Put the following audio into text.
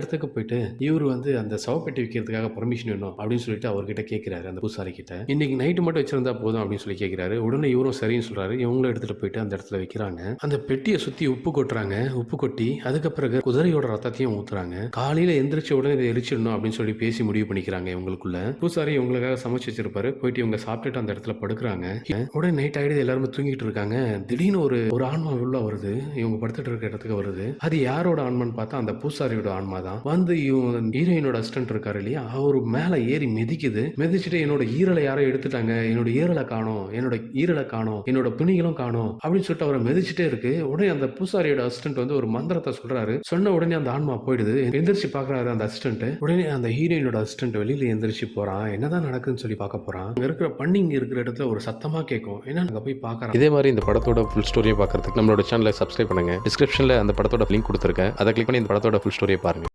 இடத்துக்கு போயிட்டு இவரு அந்த சவப்பெட்டி விக்கிறதுக்காக பெர்மிஷன் வேணும் அப்படின்னு சொல்லிட்டு அவர்கிட்ட கேட்கிறாரு அந்த பூசாரி கிட்ட. இன்னைக்கு நைட்டு மட்டும் வச்சிருந்தா போதும் அப்படின்னு சொல்லி கேட்கிறாரு. உடனே இவரும் சரின்னு சொல்றாரு. இவங்களும் எடுத்துட்டு போயிட்டு அந்த இடத்துல வைக்கிறாங்க. அந்த பெட்டியை சுத்தி உப்பு கொட்டுறாங்க. உப்பு கொட்டி அதுக்கு பிறகு குதிரையோட ரத்தத்தையும் ஊத்துறாங்க. காலையில எந்திரிச்ச உடனே இதை எரிச்சிடணும் அப்படின்னு சொல்லி பேசி முடிவு பண்ணிக்கிறாங்க இவங்களுக்குள்ள. பூசாரி இவங்களுக்காக சமைச்சு வச்சிருப்பாரு. போயிட்டு இவங்க சாப்பிட்டுட்டு அந்த இடத்துல படுக்கிறாங்க. உடனே நைட் ஆயிடுது, எல்லாருமே தூங்கிட்டு இருக்காங்க. திடீர்னு ஒரு ஆன்மா உள்ள வருது. இவங்க படுத்துட்டு இருக்க இடத்துக்கு வருது. அது யாரோட ஆன்மான்னு பார்த்தா அந்த பூசாரியோட ஆன்மா தான். இவங்க ஹீரோயினோட அசிஸ்டன்ட் இருக்காரு இல்லையா, அவரு மேல ஏறி மிதிக்குது. மிதிச்சுட்டு என்னோட ஈரலை யாரோ எடுத்துட்டாங்க, என்னோட ஈரலை காணோம், என்னோட துணிகளும் காணோம் அப்படின்னு சொல்லிட்டு அவரை மிதிச்சுட்டே இருக்கு. உடனே அந்த பூசாரியோட அசிஸ்டன்ட் ஒரு மந்திரத்தை சொல்றாரு. சொன்ன உடனே அந்த ஆன்மா போயிடுது. எந்திரிச்சு பாக்குறாரு அந்த அசிஸ்டன்ட். உடனே அந்த ஹீரோயினோட அசிஸ்டன்ட் வெளியில எந்திரிச்சு போறான். என்னதான் நடக்குதுன்னு சொல்லி பார்க்க போறான். அங்க இருக்கிற பண்ணிங்க இருக்கிற இடத்துல ஒரு சத்தமா கேட்கும். ஏன்னா அங்க போய் பாக்குறான். இதே மாதிரி இந்த படத்தோட ஃபுல் ஸ்டோரியை பார்க்கறதுக்கு நம்மளோட சேனலை சப்ஸ்கிரைப் பண்ணுங்க. டிஸ்கிரிப்ஷன்ல அந்த படத்தோட லிங்க் கொடுத்துருக்கேன். அதை கிளிக் பண்ணி இந்த படத்தோட ஃபுல் ஸ்டோரியை பாருங்க.